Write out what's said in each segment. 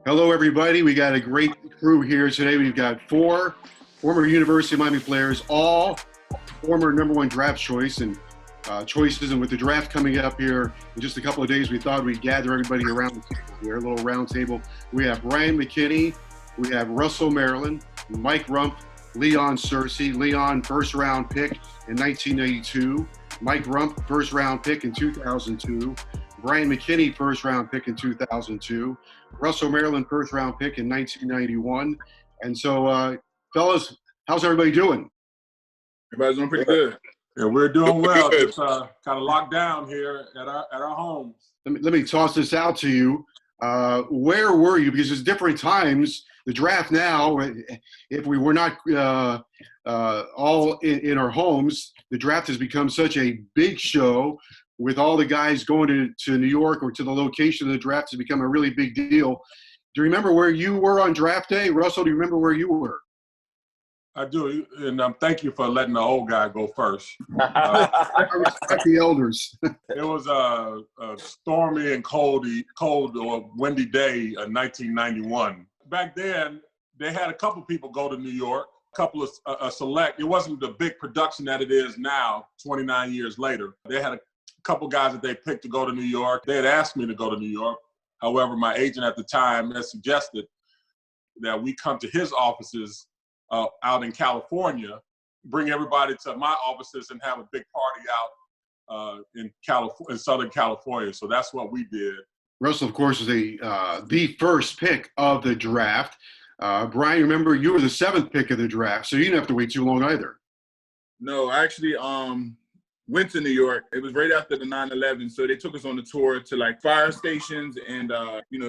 Hello, everybody. We got a great crew here today. We've got four former University of Miami players, all former #1 draft choices. And with the draft coming up here in just a couple of days, we thought we'd gather everybody around the table here, a little round table. We have Bryant, McKinnie, we have Russell, Maryland, Mike Rumph, Leon Searcy. Leon, first-round pick in 1992. Mike Rumph, first-round pick in 2002. Bryant McKinnie, first-round pick in 2002. Russell, Maryland, first-round pick in 1991. And so, fellas, how's everybody doing? Everybody's doing pretty good. Yeah, we're doing well. It's kind of locked down here at our homes. Let me toss this out to you. Where were you? Because there's different times. The draft now, if we were not all in our homes, the draft has become such a big show with all the guys going to New York or to the location of the draft has become a really big deal. Do you remember where you were on draft day? Russell, do you remember where you were? I do, and thank you for letting the old guy go first. I respect the elders. It was a stormy and cold or windy day in 1991. Back then, they had a couple people go to New York, a couple of select. It wasn't the big production that it is now, 29 years later. They had a couple guys that they picked to go to New York. They had asked me to go to New York. However, my agent at the time had suggested that we come to his offices out in California, bring everybody to my offices and have a big party out in Southern California. So that's what we did. Russell, of course, is the first pick of the draft. Brian, remember you were the 7th pick of the draft, so you didn't have to wait too long either. No, I actually went to New York. It was right after the 9/11, so they took us on a tour to like fire stations and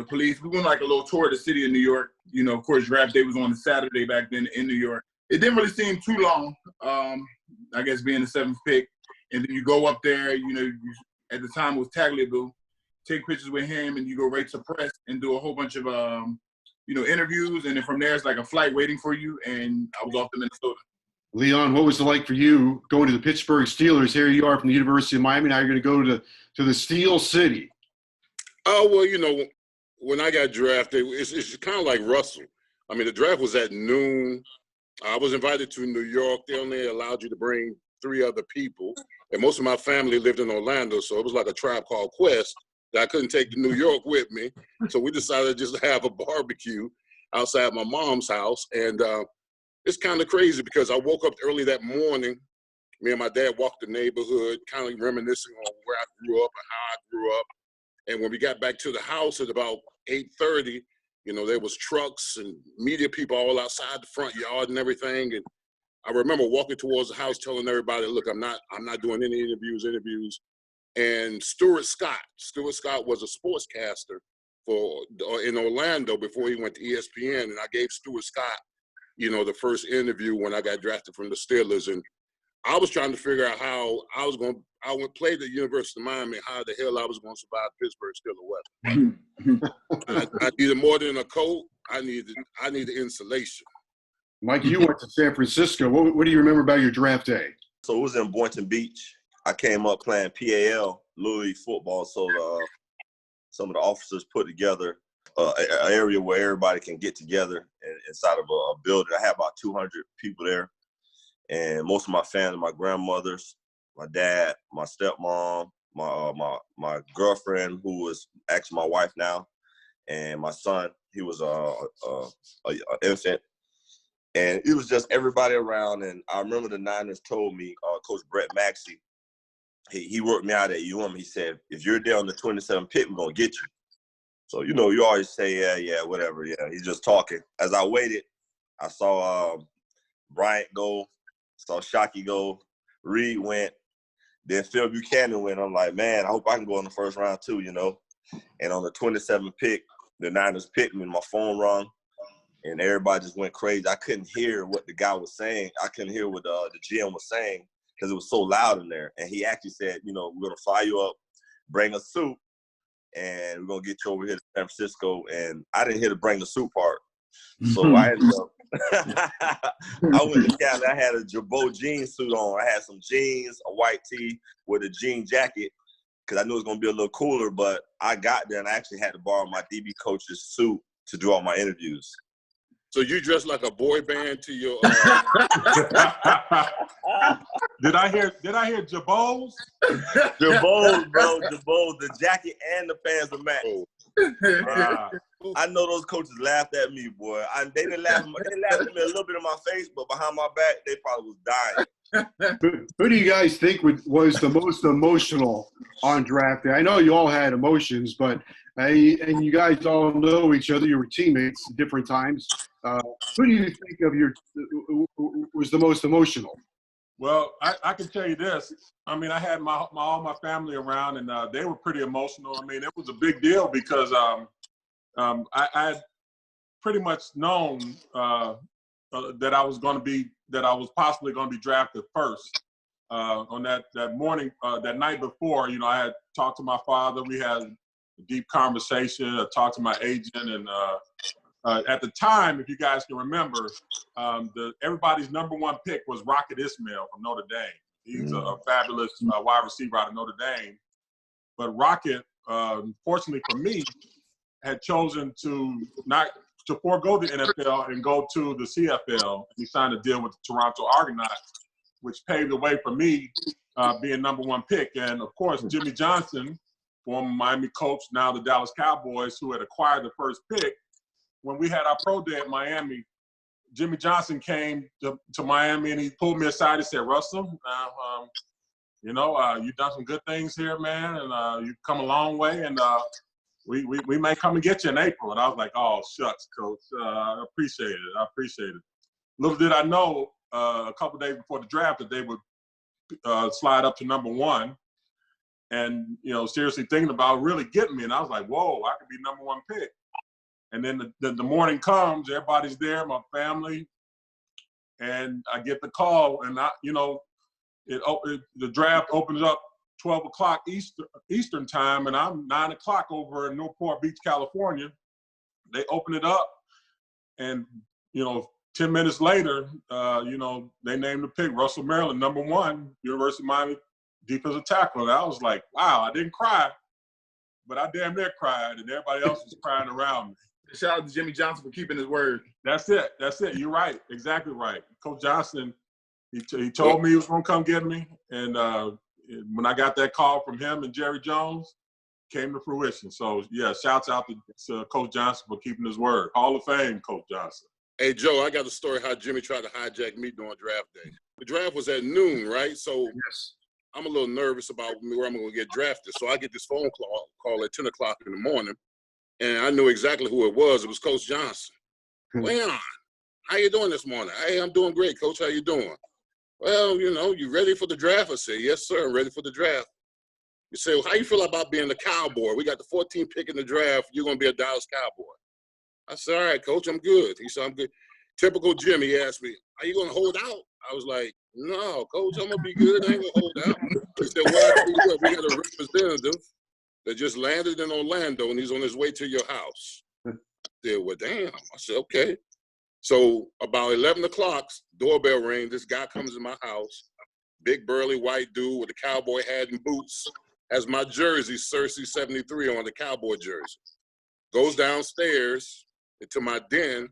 police. We went like a little tour of the city of New York. Of course, draft day was on a Saturday back then in New York. It didn't really seem too long. I guess being the 7th pick, and then you go up there. At the time it was Tagliabue. Take pictures with him, and you go right to press and do a whole bunch of interviews, and then from there it's like a flight waiting for you. And I was off to Minnesota. Leon, what was it like for you going to the Pittsburgh Steelers? Here you are from the University of Miami. Now you're going to go to the Steel City. Oh, well, when I got drafted, it's kind of like Russell. I mean, the draft was at noon. I was invited to New York. They only allowed you to bring 3 other people. And most of my family lived in Orlando, so it was like a Tribe Called Quest that I couldn't take to New York with me. So we decided just to have a barbecue outside my mom's house. And it's kind of crazy because I woke up early that morning. Me and my dad walked the neighborhood, kind of reminiscing on where I grew up and how I grew up. And when we got back to the house at about 8:30, there was trucks and media people all outside the front yard and everything. And I remember walking towards the house telling everybody, look, I'm not doing any interviews. And Stuart Scott was a sportscaster in Orlando before he went to ESPN. And I gave Stuart Scott the first interview when I got drafted from the Steelers. And I was trying to figure out how I would play the University of Miami, how the hell I was going to survive Pittsburgh Steelers weather. I needed more than a coat. I needed insulation. Mike, you went to San Francisco. What do you remember about your draft day? So it was in Boynton Beach. I came up playing PAL, Little League football. So some of the officers put together an area where everybody can get together inside of a building. I had about 200 people there, and most of my family, my grandmothers, my dad, my stepmom, my girlfriend, who was actually my wife now, and my son. He was an infant, and it was just everybody around. And I remember the Niners told me, Coach Brett Maxey, he worked me out at UM. He said, if you're there on the 27th pick, we're gonna get you. So, you always say, yeah, whatever. Yeah, he's just talking. As I waited, I saw Bryant go, saw Shockey go, Reed went, then Phil Buchanan went. I'm like, man, I hope I can go in the first round too, And on the 27th pick, the Niners picked me and my phone rung, and everybody just went crazy. I couldn't hear what the guy was saying. I couldn't hear what the GM was saying because it was so loud in there. And he actually said, we're going to fire you up, bring a suit, and we're going to get you over here to San Francisco. And I didn't hear the bring the suit part. So I ended up I went to Cali. I had a Jabot jean suit on. I had some jeans, a white tee with a jean jacket because I knew it was going to be a little cooler. But I got there, and I actually had to borrow my DB coach's suit to do all my interviews. So you dressed like a boy band to your. Did I hear Jabos? Jabos, bro, Jabos, the jacket and the pants are matched. I know those coaches laughed at me, boy. They didn't laugh. They laughed at me a little bit in my face, but behind my back, they probably was dying. Who do you guys think was the most emotional on draft day? I know you all had emotions, but and you guys all know each other. You were teammates at different times. Who do you think was the most emotional? Well, I can tell you this. I mean, I had all my family around, and they were pretty emotional. I mean, it was a big deal because I had pretty much known that I was possibly going to be drafted first. On that morning, that night before, you know, I had talked to my father. We had a deep conversation. I talked to my agent, and at the time, if you guys can remember, everybody's #1 pick was Rocket Ismail from Notre Dame. He's a fabulous wide receiver out of Notre Dame. But Rocket, fortunately for me, had chosen to forego the NFL and go to the CFL. He signed a deal with the Toronto Argonauts, which paved the way for me being #1 pick. And of course, Jimmy Johnson, former Miami coach, now the Dallas Cowboys, who had acquired the first pick. When we had our pro day at Miami, Jimmy Johnson came to Miami and he pulled me aside and said, "Russell, you know, you've done some good things here, man, and you've come a long way, and we may come and get you in April." And I was like, "Oh, shucks, Coach. I appreciate it. I appreciate it." Little did I know, a couple days before the draft, that they would slide up to #1, and you know, seriously thinking about really getting me. And I was like, "Whoa, I could be #1 pick." And then the morning comes, everybody's there, my family, and I get the call, and the draft opens up 12 o'clock Eastern time, and I'm 9 o'clock over in Newport Beach, California. They open it up, and 10 minutes later, they named the pick Russell Maryland, #1, University of Miami defensive tackle. And I was like, wow, I didn't cry, but I damn near cried, and everybody else was crying around me. Shout out to Jimmy Johnson for keeping his word. That's it. You're right. Exactly right. Coach Johnson, he told me he was going to come get me. And when I got that call from him and Jerry Jones, came to fruition. So, yeah, shouts out to Coach Johnson for keeping his word. Hall of Fame, Coach Johnson. Hey, Joe, I got a story how Jimmy tried to hijack me during draft day. The draft was at noon, right? So Yes. I'm a little nervous about where I'm going to get drafted. So I get this phone call at 10 o'clock in the morning. And I knew exactly who it was. It was Coach Johnson. Leon, how you doing this morning? Hey, I'm doing great, Coach. How you doing? Well, you ready for the draft? I said, yes, sir, I'm ready for the draft. You say, well, how you feel about being the Cowboy? We got the 14th pick in the draft. You're going to be a Dallas Cowboy. I said, all right, Coach, I'm good. He said, I'm good. Typical Jimmy, he asked me, are you going to hold out? I was like, no, Coach, I'm going to be good. I ain't going to hold out. He said, well, I tell you what, we got a representative that just landed in Orlando, and he's on his way to your house. I said, well, damn. I said, okay. So about 11 o'clock, doorbell rang. This guy comes in my house, big burly white dude with a cowboy hat and boots, has my jersey, Searcy 73 on, the cowboy jersey. Goes downstairs into my den,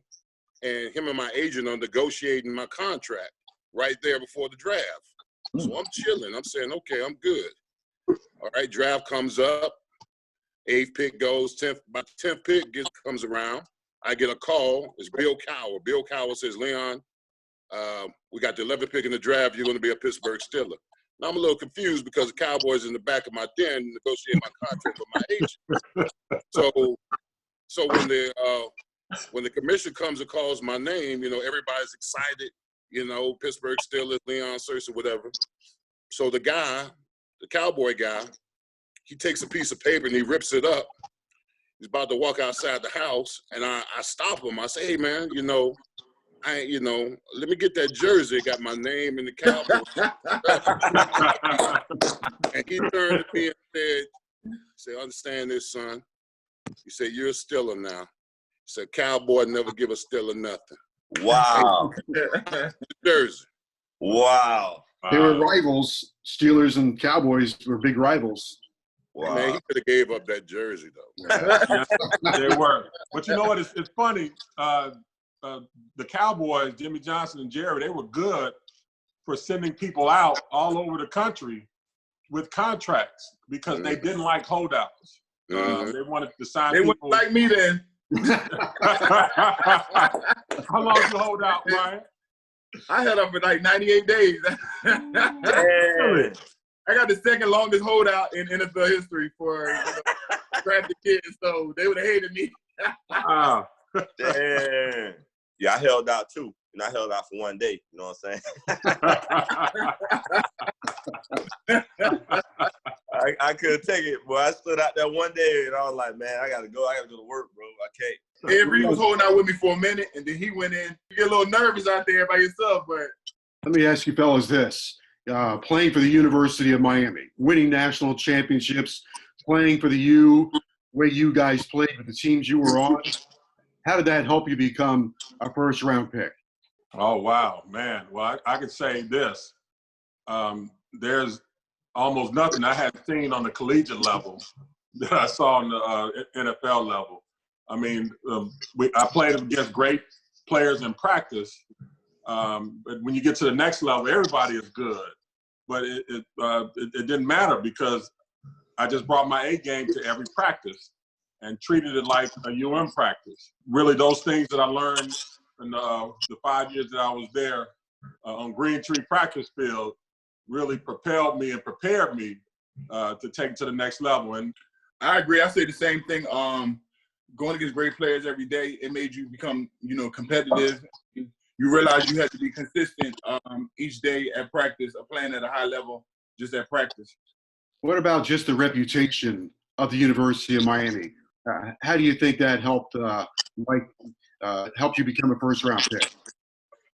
and him and my agent are negotiating my contract right there before the draft. So I'm chilling. I'm saying, okay, I'm good. All right, draft comes up. 8th pick goes, 10th. About the 10th pick comes around. I get a call. It's Bill Cowher. Bill Cowher says, Leon, we got the 11th pick in the draft. You're going to be a Pittsburgh Steeler. Now I'm a little confused because the Cowboys in the back of my den negotiating my contract with my agent. So when the commission comes and calls my name, everybody's excited. Pittsburgh Steelers, Leon Searcy, whatever. So the Cowboy guy, he takes a piece of paper and he rips it up. He's about to walk outside the house, and I stop him. I say, hey, man, let me get that jersey. It got my name in the Cowboy. And he turned to me and said, understand this, son. He said, you're a Steeler now. He said, Cowboy never give a Steeler nothing. Wow. Jersey. Wow. They were rivals. Steelers and Cowboys were big rivals. Wow. Man, he could have gave up that jersey though. They were. But you know what? It's funny. The Cowboys, Jimmy Johnson and Jerry, they were good for sending people out all over the country with contracts because they didn't like holdouts. They wanted to sign people. They wouldn't like me then. How long did you hold out, Bryant? I held up for like 98 days. Really? I got the second longest holdout in NFL history for drafted kids, so they would have hated me. Wow. Damn. Yeah, I held out too. And I held out for 1 day. You know what I'm saying? I couldn't take it, boy. I stood out there 1 day and I was like, man, I gotta go to work, bro. I can't. Ed Reed was holding out with me for a minute, and then he went in. You get a little nervous out there by yourself, but Let me ask you fellas this. Playing for the University of Miami, winning national championships, playing for the U, way you guys played with the teams you were on, how did that help you become a first-round pick? Oh, wow, man. Well, I could say this. There's almost nothing I had seen on the collegiate level that I saw on the NFL level. I mean, I played against great players in practice, but when you get to the next level, everybody is good. But it didn't matter because I just brought my A game to every practice and treated it like a UM practice. Really, those things that I learned in the 5 years that I was there on Green Tree practice field really propelled me and prepared me to take it to the next level. And I agree. I say the same thing. Going against great players every day, it made you become, competitive. You realize you had to be consistent each day at practice, playing at a high level just at practice. What about just the reputation of the University of Miami? How do you think that helped help you become a first-round pick?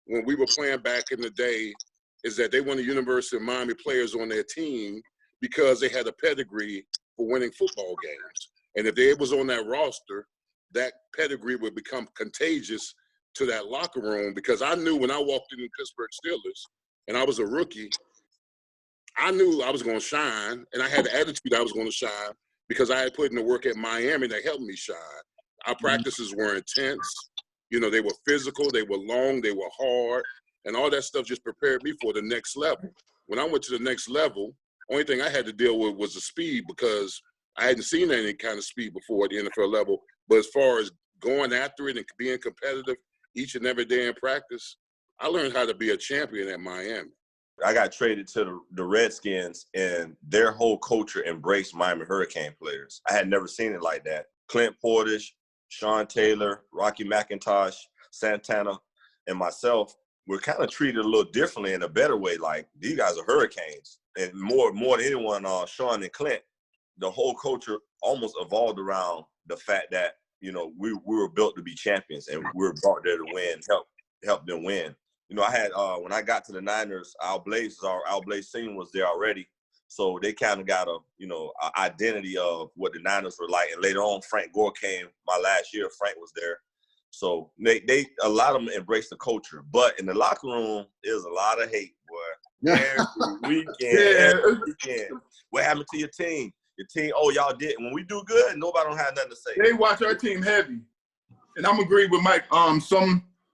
When we were playing back in the day, is that they wanted University of Miami players on their team because they had a pedigree for winning football games. And if they was on that roster, that pedigree would become contagious to that locker room, because I knew when I walked in the Pittsburgh Steelers and I was a rookie, I knew I was going to shine, and I had the attitude I was going to shine because I had put in the work at Miami that helped me shine. Our practices were intense. They were physical, they were long, they were hard, and all that stuff just prepared me for the next level. When I went to the next level, only thing I had to deal with was the speed, because I hadn't seen any kind of speed before at the NFL level. But as far as going after it and being competitive each and every day in practice, I learned how to be a champion at Miami. I got traded to the Redskins, and their whole culture embraced Miami Hurricane players. I had never seen it like that. Clint Portis, Sean Taylor, Rocky McIntosh, Santana, and myself were kind of treated a little differently in a better way. Like, these guys are Hurricanes. And more than anyone, Sean and Clint, the whole culture almost evolved around the fact that, we were built to be champions, and we were brought there to win, help them win. I had, when I got to the Niners, our Blaze scene was there already. So they kind of got a identity of what the Niners were like. And later on, Frank Gore came my last year. Frank was there. So they a lot of them embraced the culture. But in the locker room, there's a lot of hate, boy. Every weekend. What happened to your team? Your team, y'all did. When we do good, nobody don't have nothing to say. They watch our team heavy. And I'm agreeing with Mike.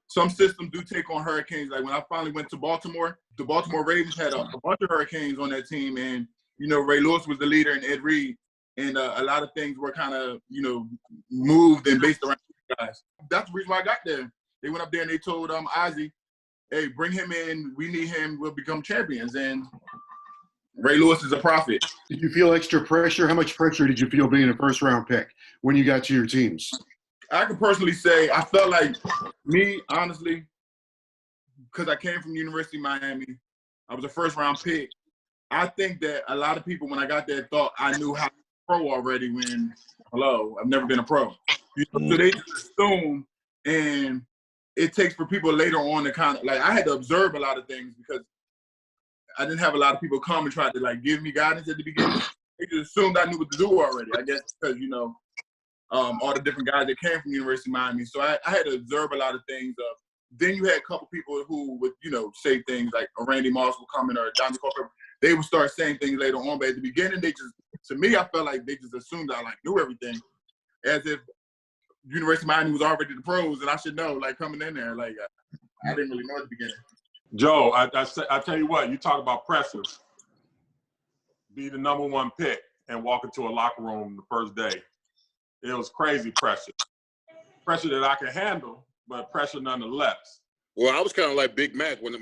Some systems do take on Hurricanes. Like when I finally went to Baltimore, the Baltimore Ravens had a bunch of Hurricanes on that team. And, Ray Lewis was the leader and Ed Reed. And a lot of things were kind of, moved and based around these guys. That's the reason why I got there. They went up there and they told Ozzie, hey, bring him in. We need him. We'll become champions. And Ray Lewis is a prophet. Did you feel extra pressure? How much pressure did you feel being a first-round pick when you got to your teams? I can personally say I felt like me, honestly, because I came from the University of Miami. I was a first-round pick. I think that a lot of people, when I got there, thought I knew how to be pro already when, I've never been a pro. So they just assume, and it takes for people later on to kind of, I had to observe a lot of things because I didn't have a lot of people come and try to, give me guidance at the beginning. They just assumed I knew what to do already, I guess, because, all the different guys that came from the University of Miami. So I had to observe a lot of things. Then you had a couple people who would, say things like Randy Moss would come in or Johnny Culver. They would start saying things later on, but at the beginning, they just to me, I felt like they just assumed I like knew everything, as if University of Miami was already the pros and I should know, like coming in there. Like I didn't really know at the beginning. Joe, I tell you what, you talk about pressure. Be the #1 pick and walk into a locker room the first day. It was crazy pressure. Pressure that I could handle, but pressure nonetheless. Well, I was kind of like Big Mac when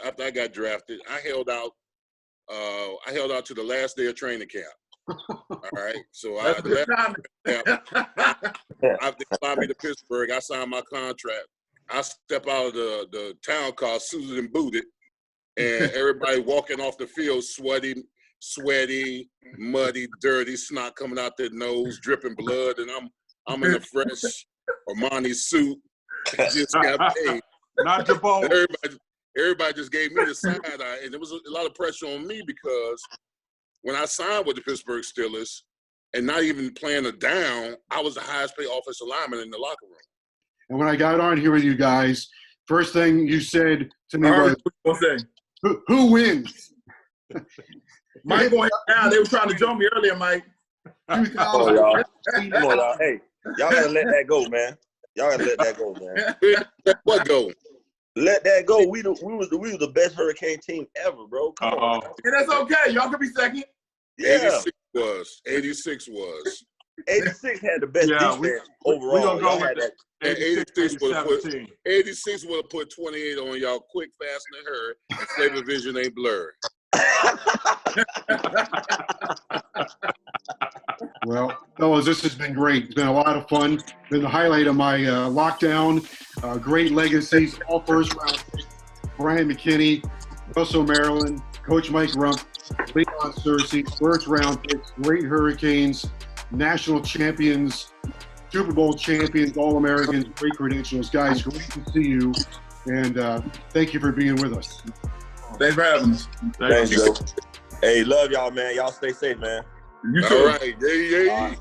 after I got drafted. I held out to the last day of training camp. All right, so they fly me to Pittsburgh. I signed my contract. I step out of the town car, suited and booted, and everybody walking off the field sweaty, muddy, dirty, snot coming out their nose, dripping blood, and I'm in a fresh Armani suit. Just got paid. Not your ball. Everybody just gave me the side eye, and there was a lot of pressure on me because when I signed with the Pittsburgh Steelers and not even playing a down, I was the highest paid offensive lineman in the locker room. And when I got on here with you guys, first thing you said to me was, who wins? Mike going down. They were trying to jump me earlier, Mike. Come on, y'all. Come on, y'all. Hey, y'all gotta let that go, man. Y'all gotta let that go, man. What go? Let that go. We was the best Hurricane team ever, bro. Come on. And that's okay. Y'all could be second. Yeah. 86 was. 86 had the best defense overall. We're gonna go with that. 86 would have put 28 on y'all quick, fast, and hurry. And flavor vision ain't blurred. Well, fellas, this has been great. It's been a lot of fun. Been the highlight of my lockdown. Great legacies, all first round picks. Bryant McKinnie, Russell Maryland, Coach Mike Rumph, Leon Searcy, first round picks, great Hurricanes, national champions, Super Bowl champions, All-Americans, great credentials. Guys, great to see you. And thank you for being with us. Thanks for having us. Thanks, Joe. Hey, love y'all, man. Y'all stay safe, man. You too. All right. Yeah. All right.